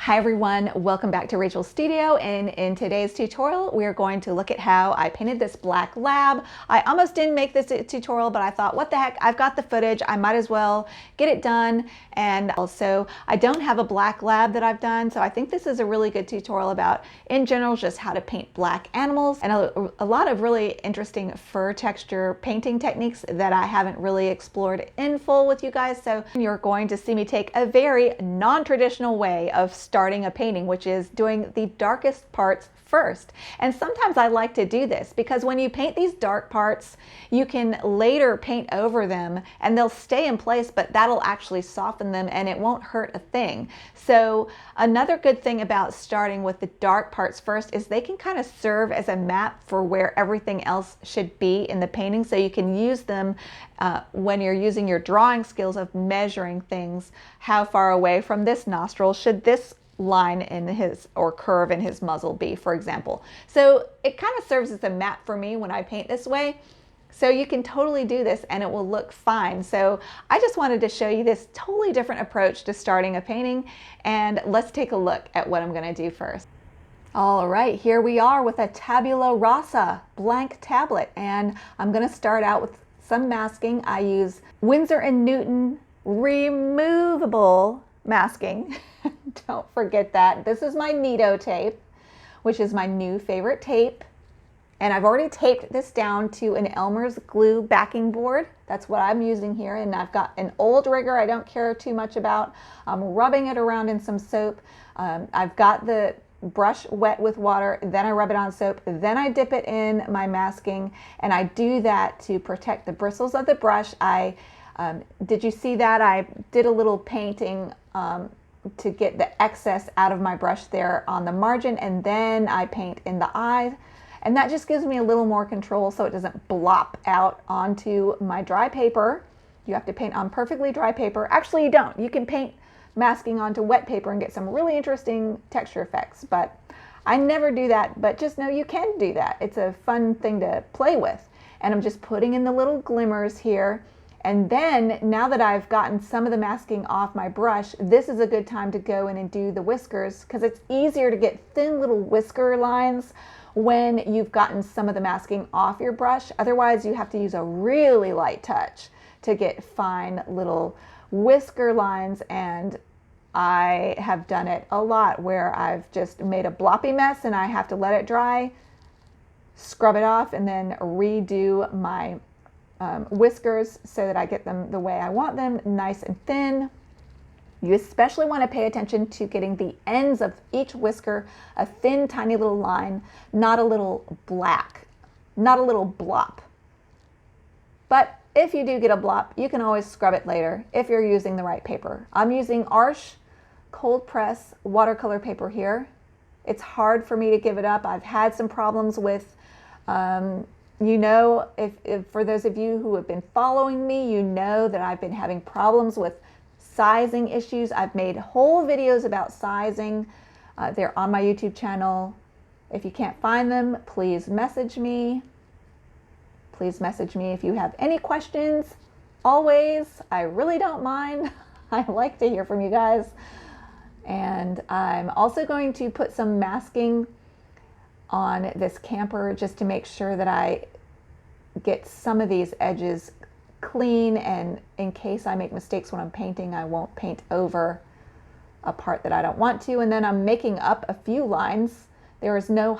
Hi everyone, welcome back to Rachel's Studio, and in today's tutorial we are going to look at how I painted this black lab. I almost didn't make this tutorial, but I thought, what the heck, I've got the footage, I might as well get it done. And also I don't have a black lab that I've done, so I think this is a really good tutorial about, in general, just how to paint black animals, and a lot of really interesting fur texture painting techniques that I haven't really explored in full with you guys. So you're going to see me take a very non-traditional way of starting a painting, which is doing the darkest parts first. And sometimes I like to do this because when you paint these dark parts, you can later paint over them and they'll stay in place, but that'll actually soften them and it won't hurt a thing. So another good thing about starting with the dark parts first is they can kind of serve as a map for where everything else should be in the painting, so you can use them when you're using your drawing skills of measuring things. How far away from this nostril should this line in his, or curve in his muzzle be, for example. So it kind of serves as a map for me when I paint this way. So you can totally do this and it will look fine. So I just wanted to show you this totally different approach to starting a painting, and let's take a look at what I'm going to do first. All right, here we are with a tabula rasa blank tablet, and I'm going to start out with some masking. I use Winsor & Newton removable masking. Don't forget that. This is my Nido tape, which is my new favorite tape. And I've already taped this down to an Elmer's glue backing board. That's what I'm using here. And I've got an old rigger I don't care too much about. I'm rubbing it around in some soap. I've got the brush wet with water, then I rub it on soap, then I dip it in my masking, and I do that to protect the bristles of the brush. Did you see that? I did a little painting to get the excess out of my brush there on the margin, and then I paint in the eye, and that just gives me a little more control so it doesn't blop out onto my dry paper. You have to paint on perfectly dry paper. Actually, you don't. You can paint masking onto wet paper and get some really interesting texture effects, but I never do that. But just know you can do that. It's a fun thing to play with. And I'm just putting in the little glimmers here. And then now that I've gotten some of the masking off my brush, this is a good time to go in and do the whiskers, because it's easier to get thin little whisker lines when you've gotten some of the masking off your brush. Otherwise, you have to use a really light touch to get fine little whisker lines, and I have done it a lot where I've just made a bloppy mess and I have to let it dry, scrub it off, and then redo my whiskers so that I get them the way I want them, nice and thin. You especially want to pay attention to getting the ends of each whisker a thin, tiny little line, not a little black, not a little blop. But if you do get a blop, you can always scrub it later if you're using the right paper. I'm using Arches cold press watercolor paper here. It's hard for me to give it up. I've had some problems with you know, if for those of you who have been following me, you know that I've been having problems with sizing issues. I've made whole videos about sizing. They're on my YouTube channel. If you can't find them, please message me. Please message me if you have any questions. Always, I really don't mind. I like to hear from you guys. And I'm also going to put some masking on this camper just to make sure that I get some of these edges clean, and in case I make mistakes when I'm painting, I won't paint over a part that I don't want to. And then I'm making up a few lines. There is no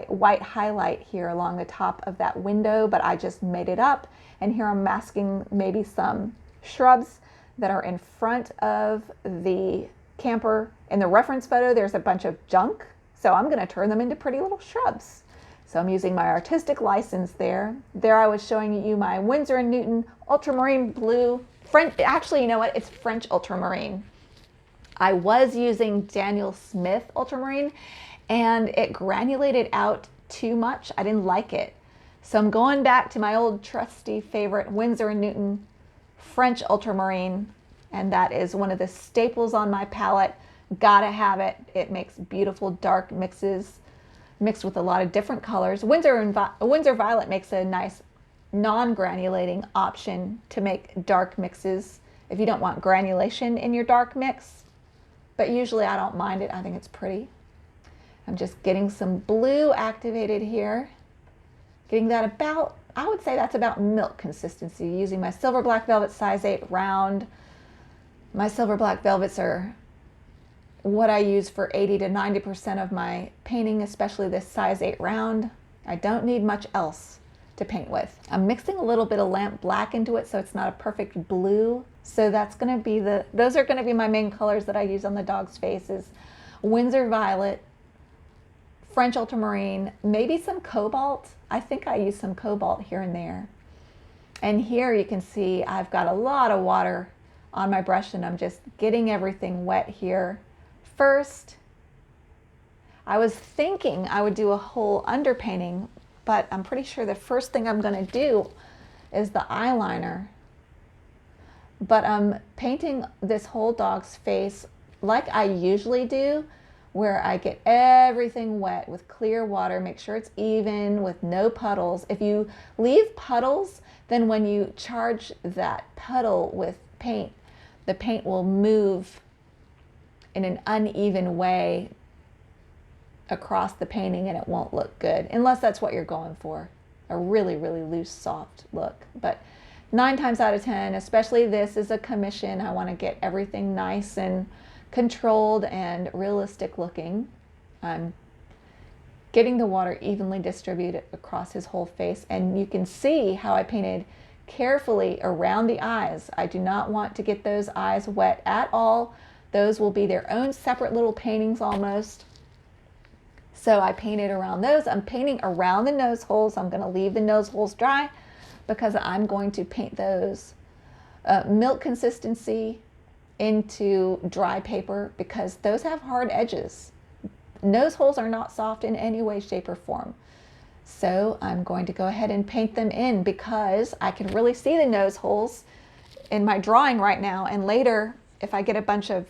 white highlight here along the top of that window, but I just made it up. And here I'm masking maybe some shrubs that are in front of the camper. In the reference photo, there's a bunch of junk, so I'm going to turn them into pretty little shrubs. So I'm using my artistic license there. There I was showing you my Winsor & Newton Ultramarine Blue. Actually, you know what? It's French Ultramarine. I was using Daniel Smith Ultramarine, and it granulated out too much. I didn't like it. So I'm going back to my old trusty favorite Winsor & Newton French Ultramarine, and that is one of the staples on my palette. Gotta have it. It makes beautiful dark mixes, mixed with a lot of different colors. Winsor Violet makes a nice non-granulating option to make dark mixes if you don't want granulation in your dark mix. but usually I don't mind it. I think it's pretty. I'm just getting some blue activated here. Getting that about, I would say that's about milk consistency, using my Silver Black Velvet size 8 round. My Silver Black Velvets are what I use for 80 to 90% of my painting, especially this size 8 round. I don't need much else to paint with. I'm mixing a little bit of lamp black into it so it's not a perfect blue. So that's gonna be those are gonna be my main colors that I use on the dog's faces. Windsor Violet, French Ultramarine, maybe some Cobalt. I think I use some Cobalt here and there. And here you can see I've got a lot of water on my brush and I'm just getting everything wet here. First, I was thinking I would do a whole underpainting, but I'm pretty sure the first thing I'm gonna do is the eyeliner. But I'm painting this whole dog's face like I usually do, where I get everything wet with clear water, make sure it's even with no puddles. If you leave puddles, then when you charge that puddle with paint, the paint will move in an uneven way across the painting and it won't look good, unless that's what you're going for, a really, really loose, soft look. But 9 times out of 10, especially this is a commission, I want to get everything nice and controlled and realistic looking. I'm getting the water evenly distributed across his whole face, and you can see how I painted carefully around the eyes. I do not want to get those eyes wet at all. Those will be their own separate little paintings almost. So I painted around those. I'm painting around the nose holes. I'm going to leave the nose holes dry because I'm going to paint those milk consistency into dry paper because those have hard edges. Nose holes are not soft in any way, shape, or form. So I'm going to go ahead and paint them in because I can really see the nose holes in my drawing right now. And later, if I get a bunch of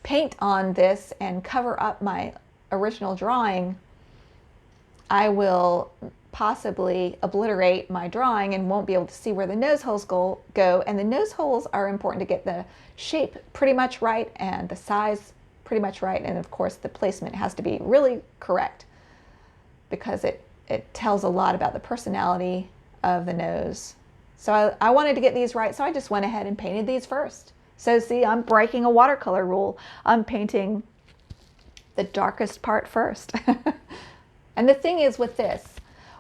paint on this and cover up my original drawing, I will possibly obliterate my drawing and won't be able to see where the nose holes go. And the nose holes are important to get the shape pretty much right and the size pretty much right. And of course the placement has to be really correct because it tells a lot about the personality of the nose. So I wanted to get these right, so I just went ahead and painted these first. So see, I'm breaking a watercolor rule. I'm painting the darkest part first. And the thing is with this,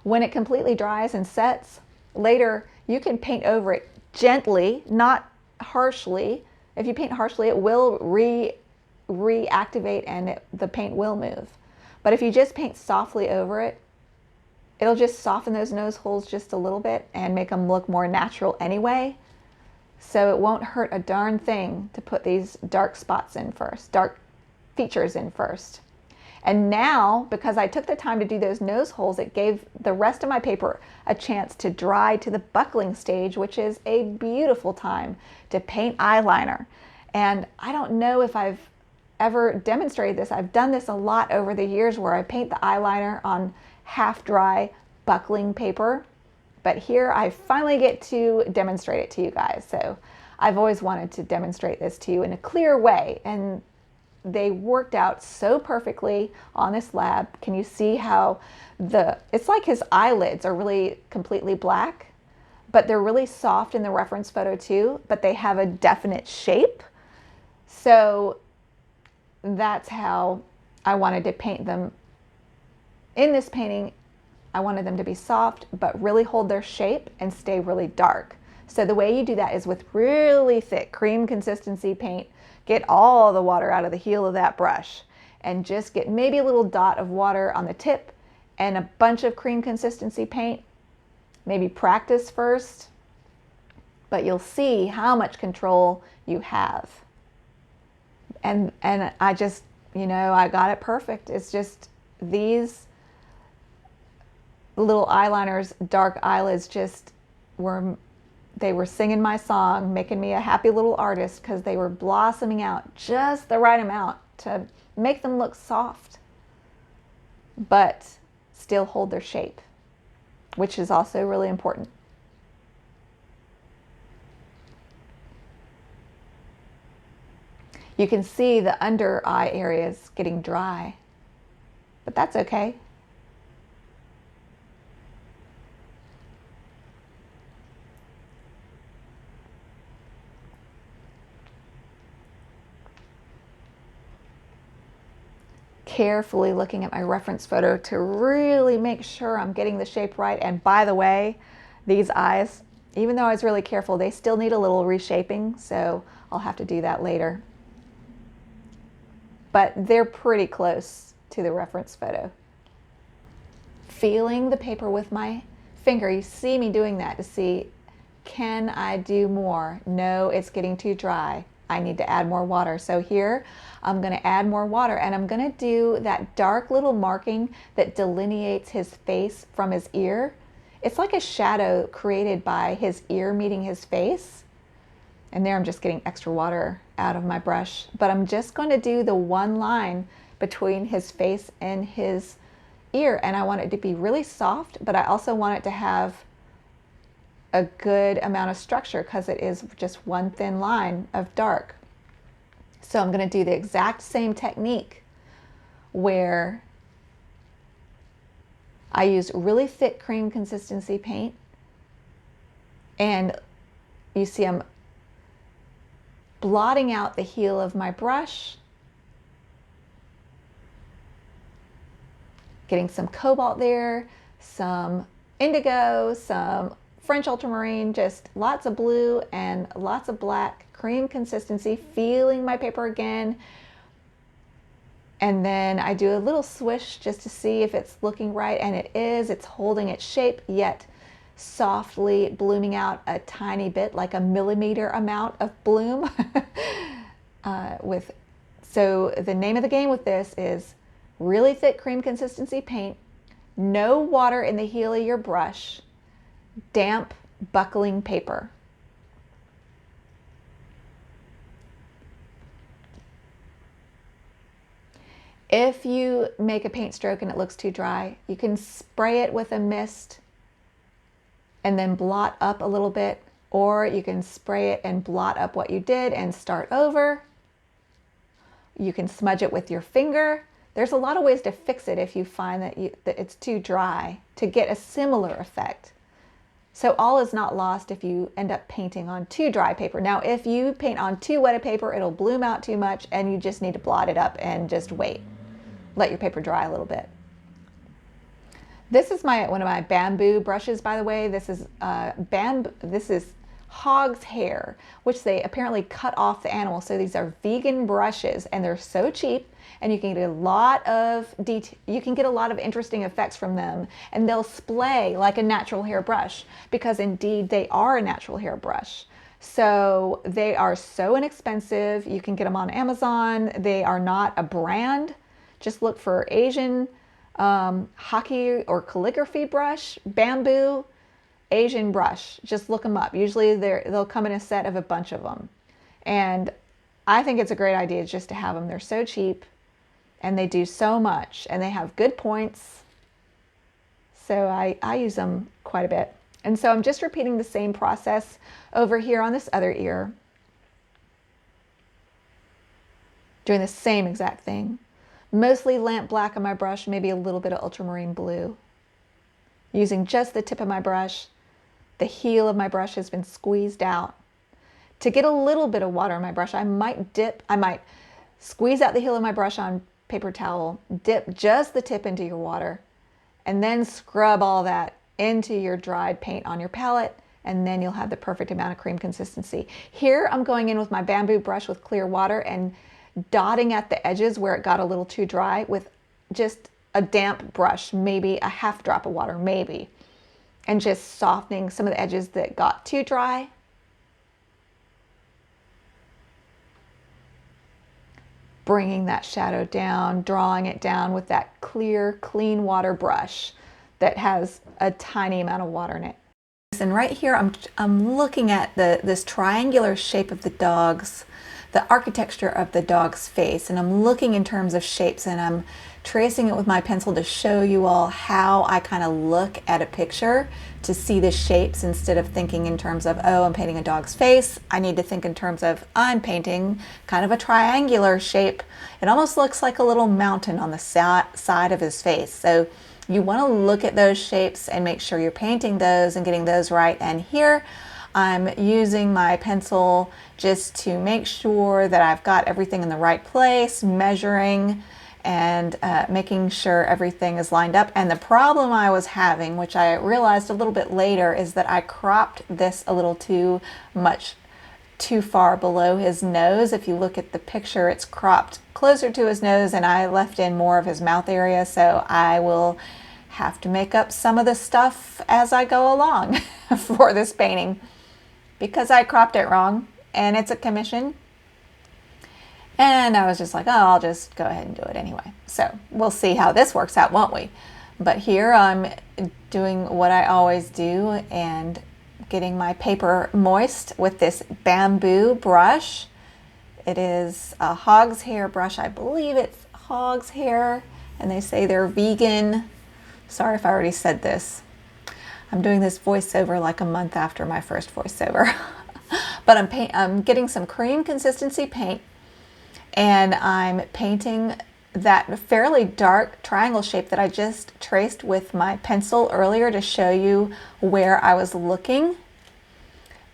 when it completely dries and sets, later you can paint over it gently, not harshly. If you paint harshly, it will reactivate and the paint will move. But if you just paint softly over it, it'll just soften those nose holes just a little bit and make them look more natural anyway. So it won't hurt a darn thing to put these dark spots in first, dark features in first. And now, because I took the time to do those nose holes, it gave the rest of my paper a chance to dry to the buckling stage, which is a beautiful time to paint eyeliner. And I don't know if I've ever demonstrated this. I've done this a lot over the years where I paint the eyeliner on half dry buckling paper. But here I finally get to demonstrate it to you guys. So I've always wanted to demonstrate this to you in a clear way. And they worked out so perfectly on this lab. Can you see how it's like his eyelids are really completely black, but they're really soft in the reference photo too, but they have a definite shape. So that's how I wanted to paint them. In this painting, I wanted them to be soft, but really hold their shape and stay really dark. So the way you do that is with really thick cream consistency paint. Get all the water out of the heel of that brush and just get maybe a little dot of water on the tip and a bunch of cream consistency paint. Maybe practice first, but you'll see how much control you have. And I just, I got it perfect. It's just these little eyeliners, dark eyelids they were singing my song, making me a happy little artist because they were blossoming out just the right amount to make them look soft, but still hold their shape, which is also really important. You can see the under eye areas getting dry, but that's okay. Carefully looking at my reference photo to really make sure I'm getting the shape right. And by the way, these eyes, even though I was really careful, they still need a little reshaping, so I'll have to do that later. But they're pretty close to the reference photo. Feeling the paper with my finger, you see me doing that to see, can I do more? No, it's getting too dry. I need to add more water. So here I'm going to add more water, and I'm going to do that dark little marking that delineates his face from his ear. It's like a shadow created by his ear meeting his face. And there I'm just getting extra water out of my brush. But I'm just going to do the one line between his face and his ear. And I want it to be really soft, but I also want it to have a good amount of structure because it is just one thin line of dark. So I'm going to do the exact same technique where I use really thick cream consistency paint, and you see I'm blotting out the heel of my brush, getting some cobalt there, some indigo, some French ultramarine, just lots of blue and lots of black, cream consistency, feeling my paper again. And then I do a little swish just to see if it's looking right, and it is. It's holding its shape, yet softly blooming out a tiny bit, like a millimeter amount of bloom. So the name of the game with this is really thick cream consistency paint, no water in the heel of your brush, damp buckling paper. If you make a paint stroke and it looks too dry, you can spray it with a mist and then blot up a little bit, or you can spray it and blot up what you did and start over. You can smudge it with your finger. There's a lot of ways to fix it if you find that it's too dry to get a similar effect. So all is not lost if you end up painting on too dry paper. Now, if you paint on too wet a paper, it'll bloom out too much and you just need to blot it up and just wait. Let your paper dry a little bit. This is one of my bamboo brushes, by the way. This is hog's hair, which they apparently cut off the animal. So these are vegan brushes, and they're so cheap, and you can get a lot of interesting effects from them, and they'll splay like a natural hair brush, because indeed they are a natural hair brush. So they are so inexpensive. You can get them on Amazon. They are not a brand. Just look for Asian hockey or calligraphy brush, bamboo, Asian brush. Just look them up. Usually they'll come in a set of a bunch of them. And I think it's a great idea just to have them. They're so cheap and they do so much, and they have good points. So I use them quite a bit. And so I'm just repeating the same process over here on this other ear, doing the same exact thing. Mostly lamp black on my brush, maybe a little bit of ultramarine blue. Using just the tip of my brush, the heel of my brush has been squeezed out. To get a little bit of water in my brush, I might squeeze out the heel of my brush on paper towel, dip just the tip into your water, and then scrub all that into your dried paint on your palette, and then you'll have the perfect amount of cream consistency. Here I'm going in with my bamboo brush with clear water and dotting at the edges where it got a little too dry with just a damp brush, maybe a half drop of water, maybe, and just softening some of the edges that got too dry. Bringing that shadow down, drawing it down with that clear, clean water brush that has a tiny amount of water in it. And right here, I'm looking at this triangular shape of the dog's the architecture of the dog's face, and I'm looking in terms of shapes, and I'm tracing it with my pencil to show you all how I kind of look at a picture to see the shapes instead of thinking in terms of, oh, I'm painting a dog's face. I need to think in terms of, I'm painting kind of a triangular shape. It almost looks like a little mountain on the side of his face. So you want to look at those shapes and make sure you're painting those and getting those right. And here I'm using my pencil just to make sure that I've got everything in the right place, measuring and making sure everything is lined up. And the problem I was having, which I realized a little bit later, is that I cropped this a little too far below his nose. If you look at the picture, it's cropped closer to his nose, and I left in more of his mouth area, so I will have to make up some of the stuff as I go along for this painting because I cropped it wrong, and it's a commission. And I was just like, oh, I'll just go ahead and do it anyway. So we'll see how this works out, won't we? But here I'm doing what I always do and getting my paper moist with this bamboo brush. It is a hog's hair brush. I believe it's hog's hair, and they say they're vegan. Sorry if I already said this. I'm doing this voiceover like a month after my first voiceover. But I'm getting some cream consistency paint, and I'm painting that fairly dark triangle shape that I just traced with my pencil earlier to show you where I was looking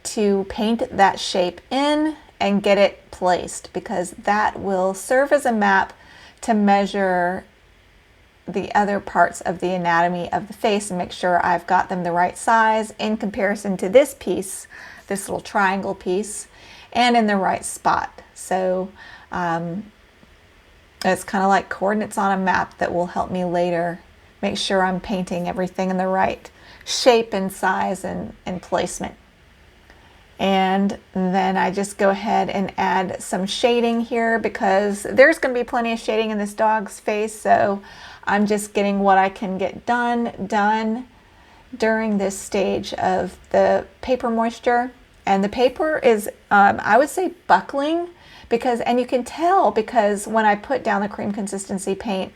to paint that shape in and get it placed, because that will serve as a map to measure the other parts of the anatomy of the face and make sure I've got them the right size in comparison to this piece, this little triangle piece, and in the right spot. So it's kind of like coordinates on a map that will help me later make sure I'm painting everything in the right shape and size and placement. And then I just go ahead and add some shading here because there's going to be plenty of shading in this dog's face. So I'm just getting what I can get done during this stage of the paper moisture. And the paper is, I would say, buckling because, and you can tell because when I put down the cream consistency paint,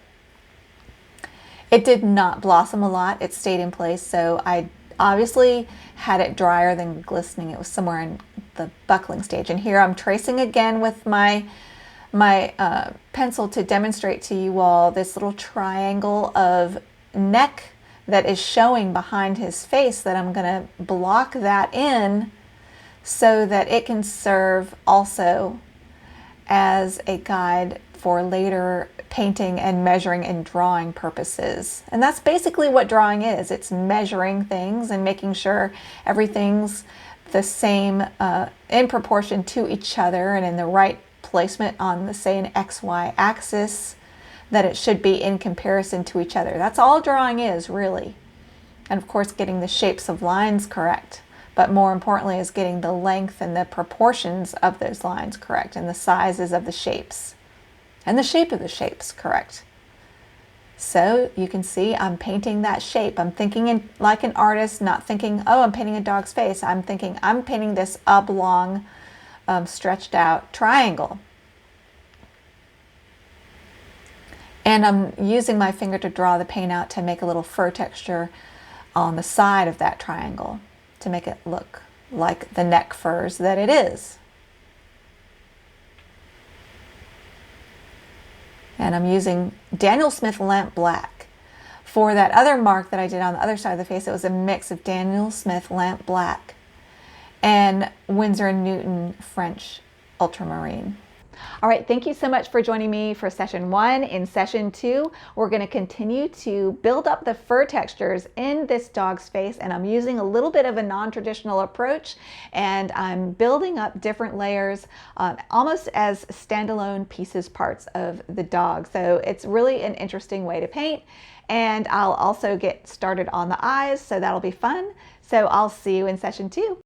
it did not blossom a lot. It stayed in place. So I obviously had it drier than glistening. It was somewhere in the buckling stage. And here I'm tracing again with my pencil to demonstrate to you all this little triangle of neck that is showing behind his face that I'm going to block that in so that it can serve also as a guide for later painting and measuring and drawing purposes. And that's basically what drawing is. It's measuring things and making sure everything's the same in proportion to each other and in the right placement on the, say, an XY axis, that it should be in comparison to each other. That's all drawing is, really. And of course, getting the shapes of lines correct. But more importantly is getting the length and the proportions of those lines correct and the sizes of the shapes and the shape of the shapes correct. So you can see I'm painting that shape. I'm thinking like an artist, not thinking, oh, I'm painting a dog's face. I'm thinking I'm painting this oblong, stretched out triangle. And I'm using my finger to draw the paint out to make a little fur texture on the side of that triangle to make it look like the neck furs that it is. And I'm using Daniel Smith Lamp Black. For that other mark that I did on the other side of the face, it was a mix of Daniel Smith Lamp Black and Winsor & Newton French Ultramarine. All right, thank you so much for joining me for session 1. In session 2, we're going to continue to build up the fur textures in this dog's face, and I'm using a little bit of a non-traditional approach, and I'm building up different layers almost as standalone pieces, parts of the dog. So it's really an interesting way to paint, and I'll also get started on the eyes, so that'll be fun. So I'll see you in session 2.